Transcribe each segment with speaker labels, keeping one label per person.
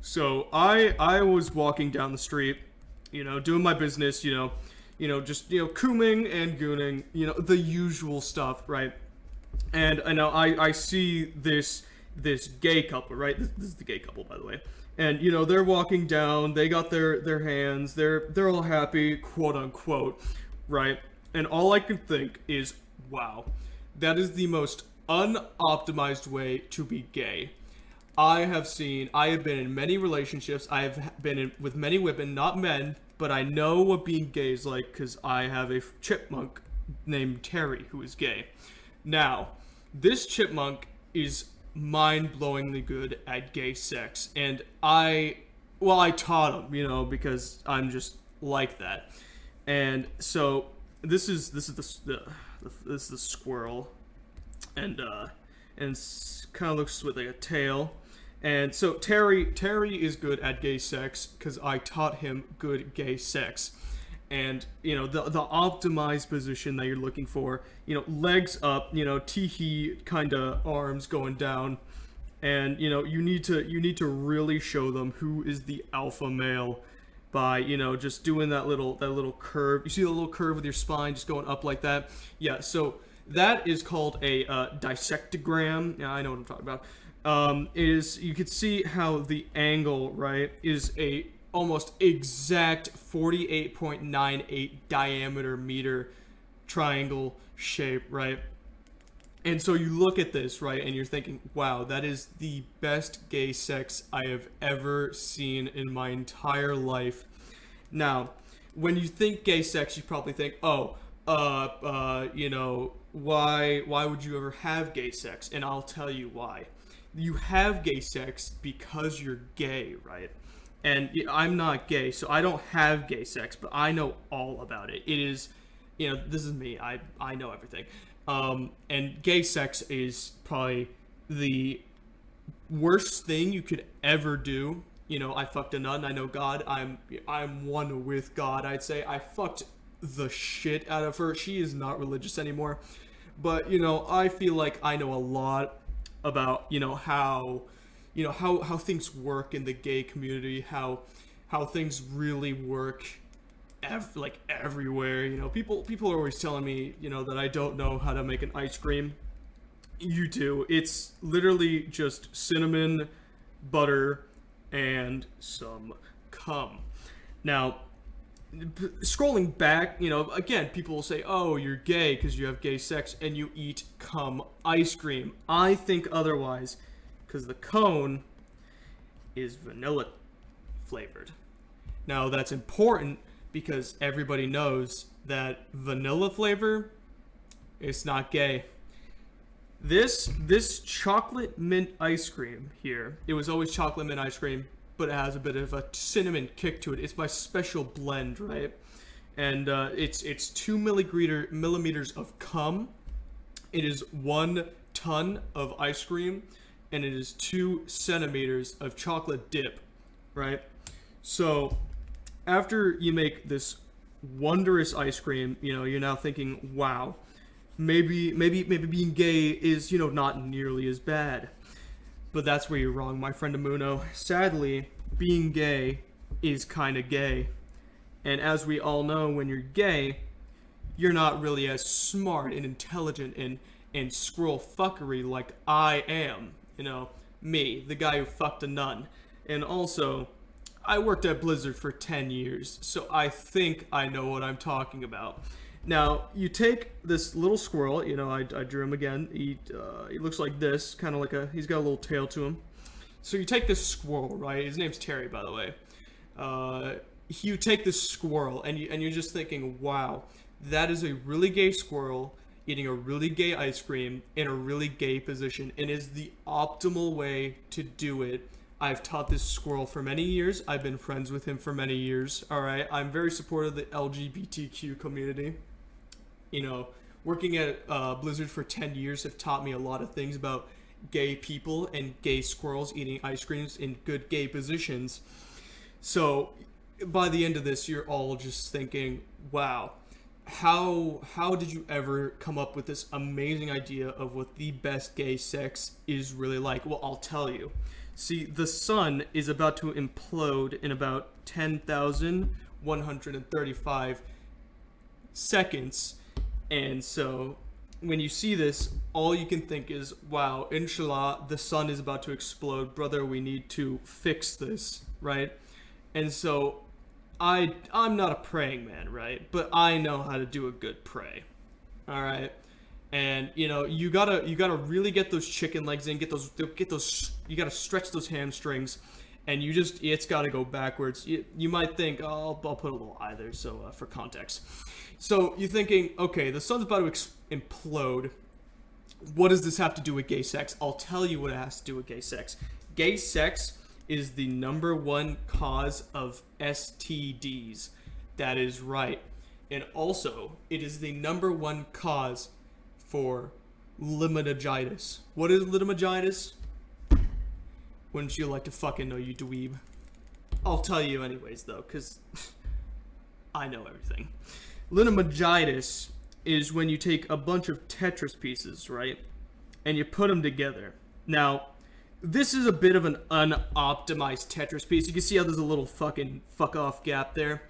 Speaker 1: So I was walking down the street, doing my business, just cooming and gooning, the usual stuff, right? And I know I see this gay couple, right? This is the gay couple, by the way. And they're walking down. They got their hands. They're all happy, quote unquote, right? And all I can think is, wow, that is the most unoptimized way to be gay. I have been in many relationships. I have been with many women, not men, but I know what being gay is like because I have a chipmunk named Terry who is gay. Now, this chipmunk is mind-blowingly good at gay sex, and I taught him, because I'm just like that. And so this is the squirrel, and kind of looks with like a tail. And so Terry is good at gay sex because I taught him good gay sex. And the optimized position that you're looking for, legs up, teehee kind of arms going down, and you need to really show them who is the alpha male by just doing that little curve. You see the little curve with your spine just going up like that? Yeah. So that is called a dissectogram. Yeah, I know what I'm talking about. Is you could see how the angle, right, is a almost exact 48.98 diameter meter triangle shape, right? And so you look at this, right, and you're thinking, wow, that is the best gay sex I have ever seen in my entire life. Now, when you think gay sex, you probably think, oh, why would you ever have gay sex? And I'll tell you why. You have gay sex because you're gay, right? And I'm not gay, so I don't have gay sex, but I know all about it. It is, this is me. I know everything. And gay sex is probably the worst thing you could ever do. I fucked a nun. I know God. I'm one with God. I'd say I fucked the shit out of her. She is not religious anymore, but I feel like I know a lot about how things work in the gay community, how things really work everywhere. People are always telling me that I don't know how to make an ice cream. You do. It's literally just cinnamon, butter, and some cum. Now, scrolling back, again, people will say, oh, you're gay because you have gay sex and you eat cum ice cream. I think otherwise, because the cone is vanilla flavored. Now, that's important because everybody knows that vanilla flavor is not gay. This chocolate mint ice cream here, it was always chocolate mint ice cream, but it has a bit of a cinnamon kick to it. It's my special blend, right? And it's 2 millimeters of cum. It is 1 ton of ice cream, and it is 2 centimeters of chocolate dip, right? So after you make this wondrous ice cream, you're now thinking, wow, maybe being gay is not nearly as bad. But that's where you're wrong, my friend Amuno. Sadly, being gay is kind of gay. And as we all know, when you're gay, you're not really as smart and intelligent and scroll fuckery like I am. Me, the guy who fucked a nun. And also, I worked at Blizzard for 10 years, so I think I know what I'm talking about. Now, you take this little squirrel, I drew him again. He looks like this, kind of like he's got a little tail to him. So you take this squirrel, right? His name's Terry, by the way. You take this squirrel, and you're just thinking, wow, that is a really gay squirrel eating a really gay ice cream in a really gay position, and is the optimal way to do it. I've taught this squirrel for many years. I've been friends with him for many years. All right, I'm very supportive of the LGBTQ community. Working at Blizzard for 10 years have taught me a lot of things about gay people and gay squirrels eating ice creams in good gay positions. So by the end of this, you're all just thinking, wow, how did you ever come up with this amazing idea of what the best gay sex is really like? Well, I'll tell you. See, the sun is about to implode in about 10,135 seconds. And so when you see this, all you can think is, wow, inshallah, the sun is about to explode. Brother, we need to fix this, right? And so I'm not a praying man, right? But I know how to do a good pray. All right? And you gotta really get those chicken legs in, get those you gotta stretch those hamstrings, and it's gotta go backwards. You might think, oh, I'll put a little I there, so for context. So you're thinking, okay, the sun's about to implode. What does this have to do with gay sex? I'll tell you what it has to do with gay sex. Gay sex is the number one cause of STDs. That is right. And also, it is the number one cause for liminigitis. What is liminigitis? Wouldn't you like to fucking know, you dweeb? I'll tell you anyways, though, because I know everything. Liminigitis is when you take a bunch of Tetris pieces, right? And you put them together. Now, this is a bit of an unoptimized Tetris piece. You can see how there's a little fucking fuck-off gap there.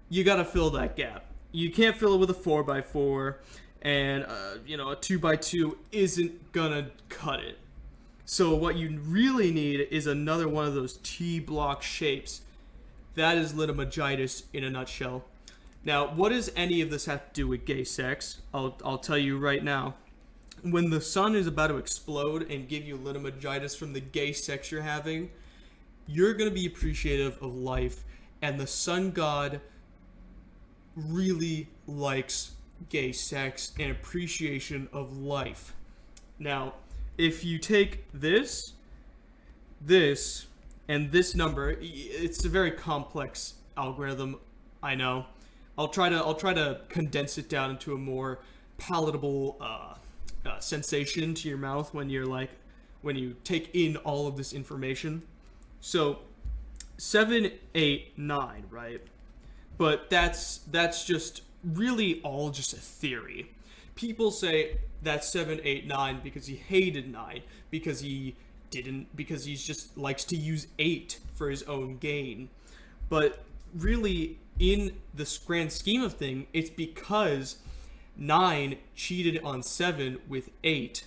Speaker 1: You gotta fill that gap. You can't fill it with a 4x4. And, a 2x2 isn't gonna cut it. So what you really need is another one of those T-block shapes. That is liminigitis in a nutshell. Now, what does any of this have to do with gay sex? I'll tell you right now. When the sun is about to explode and give you liminigitis from the gay sex you're having, you're gonna be appreciative of life. And the sun god really likes gay sex and appreciation of life. Now, if you take this, and this number, it's a very complex algorithm, I know. I'll try to condense it down into a more palatable sensation to your mouth when you take in all of this information. So 7, 8, 9, right? But that's just really all just a theory. People say that's 7, 8, 9 because he hated 9, because he just likes to use 8 for his own gain. But really, in the grand scheme of things, it's because 9 cheated on 7 with 8.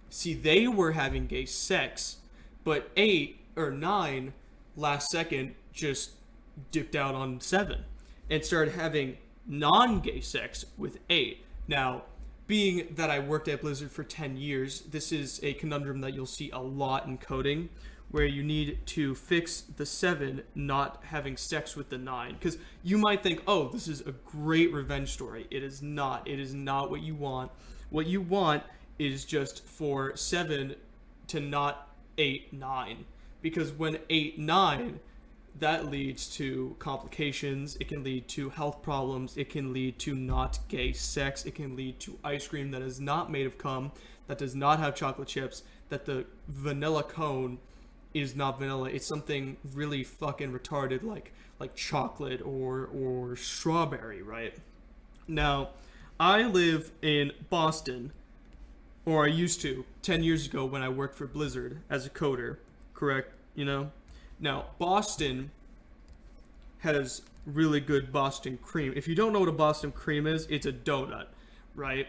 Speaker 1: See, they were having gay sex, but 8 or 9 last second just dipped out on 7 and started having non-gay sex with 8. Now, being that I worked at Blizzard for 10 years, this is a conundrum that you'll see a lot in coding, where you need to fix the 7 not having sex with the 9. Because you might think, oh, this is a great revenge story. It is not. It is not what you want. What you want is just for 7 to not 8, 9. Because when 8, 9, that leads to complications. It can lead to health problems. It can lead to not gay sex. It can lead to ice cream that is not made of cum, that does not have chocolate chips, that the vanilla cone is not vanilla. It's something really fucking retarded like chocolate or strawberry, right? Now, I live in Boston, or I used to, 10 years ago when I worked for Blizzard as a coder, correct? Now, Boston has really good Boston cream. If you don't know what a Boston cream is, it's a donut, right?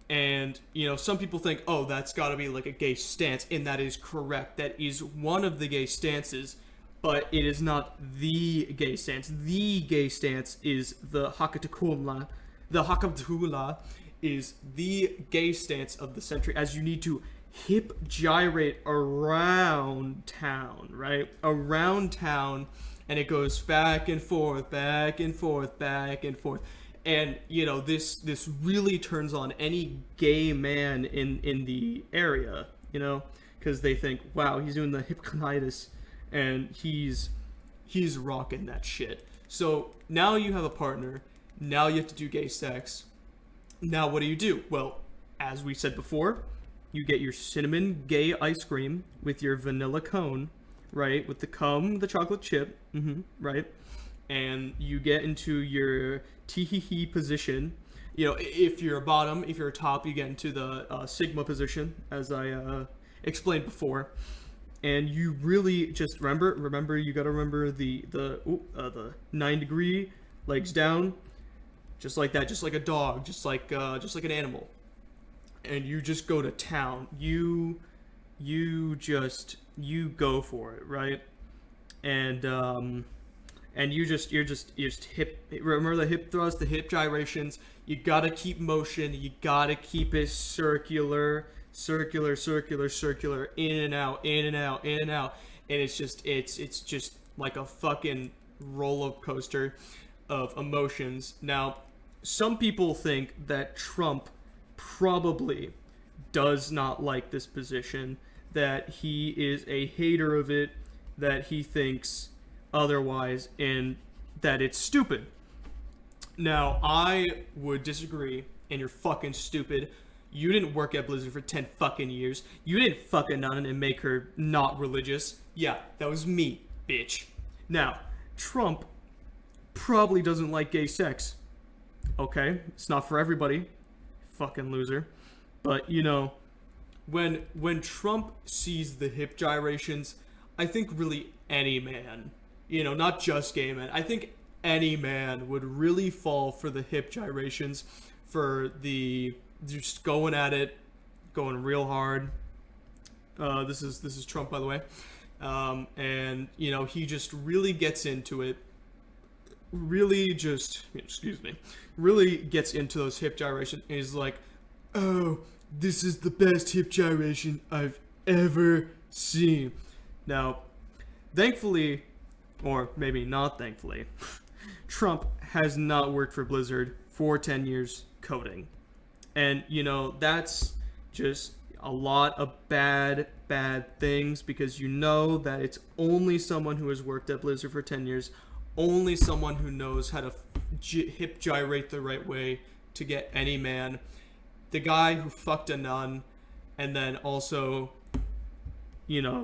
Speaker 1: And, some people think, oh, that's got to be like a gay stance, and that is correct. That is one of the gay stances, but it is not the gay stance. The gay stance is the Hakatakula. The Hakatakula is the gay stance of the century, as you need to hip gyrate around town, right? Around town, and it goes back and forth, back and forth, back and forth. And, this really turns on any gay man in the area, because they think, wow, he's doing the hipconitis, and he's rocking that shit. So now you have a partner. Now you have to do gay sex. Now what do? Well, as we said before, you get your cinnamon gay ice cream with your vanilla cone, right? With the cum, the chocolate chip, right? And you get into your tee-hee-hee position. If you're a bottom, if you're a top, you get into the sigma position, as I explained before. and you really just remember you gotta remember the 9 degree legs down, just like that, just like a dog, just like an animal, and you just go to town. You go for it, right? And you're just hip. Remember the hip thrust, the hip gyrations. You gotta keep motion. You gotta keep it circular, circular, circular, circular, in and out, in and out, in and out. And it's just like a fucking roller coaster of emotions. Now, some people think that Trump probably does not like this position, that he is a hater of it, that he thinks otherwise, and that it's stupid. Now, I would disagree, and you're fucking stupid. You didn't work at Blizzard for 10 fucking years. You didn't fuck a nun and make her not religious. Yeah, that was me, bitch. Now, Trump probably doesn't like gay sex. Okay, it's not for everybody. Fucking loser. But, when Trump sees the hip gyrations, I think really any man, not just gay men, I think any man would really fall for the hip gyrations, for the just going at it, going real hard. This is Trump, by the way, and he just really gets into it. Really gets into those hip gyrations, and he's like, "Oh, this is the best hip gyration I've ever seen." Now, thankfully, or maybe not thankfully, Trump has not worked for Blizzard for 10 years coding. And, that's just a lot of bad things, because that it's only someone who has worked at Blizzard for 10 years, only someone who knows how to hip gyrate the right way to get any man. The guy who fucked a nun and then also,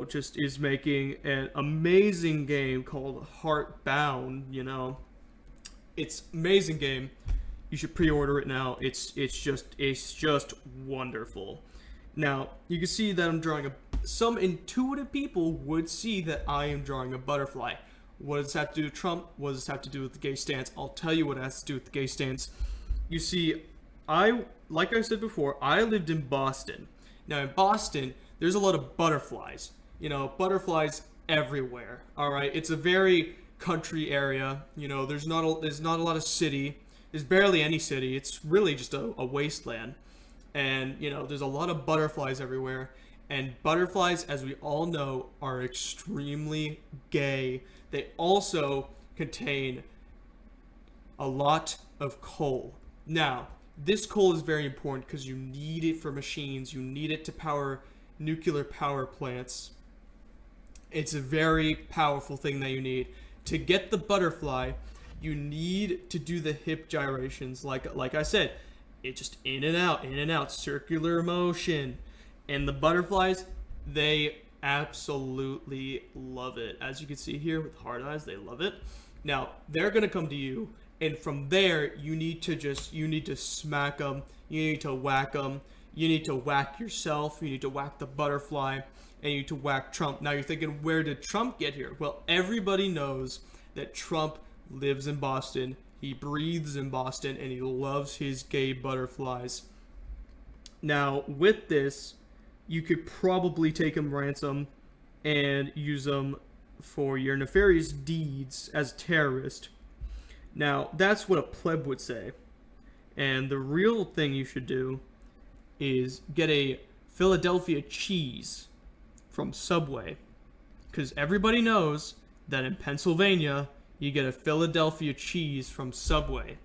Speaker 1: just is making an amazing game called Heartbound. It's amazing game. You should pre-order it now. It's just wonderful. Now, you can see that I'm drawing some intuitive people would see that I am drawing a butterfly. What does this have to do with Trump? What does this have to do with the gay stance? I'll tell you what it has to do with the gay stance. You see, like I said before, I lived in Boston. Now, in Boston, there's a lot of butterflies. Butterflies everywhere. All right, it's a very country area. There's not a lot of city. There's barely any city. It's really just a wasteland. And there's a lot of butterflies everywhere. And butterflies, as we all know, are extremely gay. They also contain a lot of coal. Now, this coal is very important because you need it for machines. You need it to power nuclear power plants. It's a very powerful thing that you need. To get the butterfly, you need to do the hip gyrations. Like I said, it just in and out, circular motion. And the butterflies, they absolutely love it. As you can see here with hard eyes, they love it. Now, they're going to come to you. And from there, you need to smack them. You need to whack them. You need to whack yourself. You need to whack the butterfly. And you need to whack Trump. Now you're thinking, where did Trump get here? Well, everybody knows that Trump lives in Boston. He breathes in Boston. And he loves his gay butterflies. Now, with this, you could probably take him ransom and use them for your nefarious deeds as a terrorist. Now, that's what a pleb would say. And the real thing you should do is get a Philadelphia cheese from Subway. Because everybody knows that in Pennsylvania, you get a Philadelphia cheese from Subway.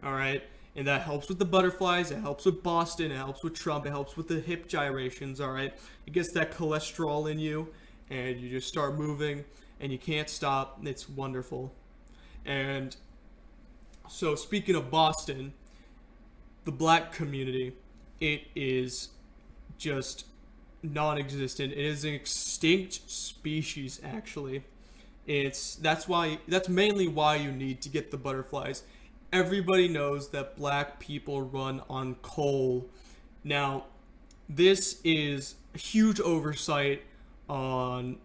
Speaker 1: Alright? And that helps with the butterflies, it helps with Boston, it helps with Trump, it helps with the hip gyrations, alright? It gets that cholesterol in you, and you just start moving, and you can't stop. It's wonderful. And so, speaking of Boston, the black community, it is just non-existent. It is an extinct species, actually. That's mainly why you need to get the butterflies. Everybody knows that black people run on coal. Now, this is a huge oversight on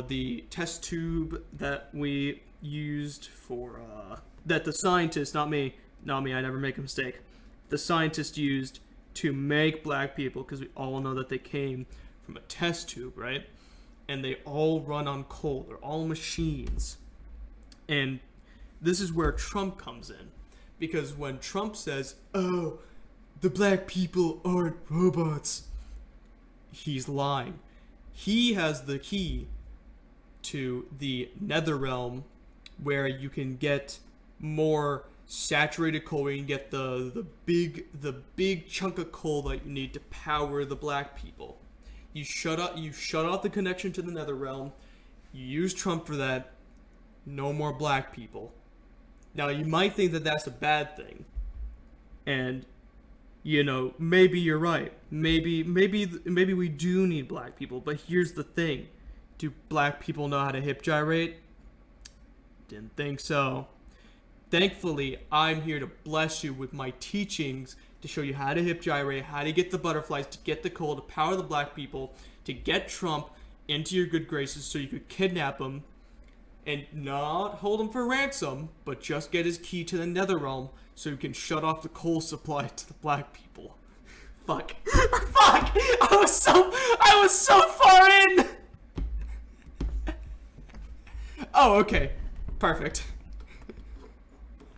Speaker 1: the test tube that we used for that the scientist, not me, I never make a mistake. The scientist used to make black people, because we all know that they came from a test tube, right? And they all run on coal. They're all machines. And this is where Trump comes in. Because when Trump says, oh, the black people aren't robots, he's lying. He has the key to the nether realm, where you can get more saturated coal, where you can get the big chunk of coal that you need to power the black people. You shut off the connection to the nether realm. You use Trump for that. No more black people. Now you might think that that's a bad thing, and maybe you're right. Maybe we do need black people. But here's the thing: do black people know how to hip gyrate? Didn't think so. Thankfully, I'm here to bless you with my teachings to show you how to hip gyrate, how to get the butterflies, to get the coal, to power the black people, to get Trump into your good graces so you could kidnap him and not hold him for ransom, but just get his key to the nether realm so you can shut off the coal supply to the black people. Fuck. Fuck! I was so far in! Oh, okay. Perfect.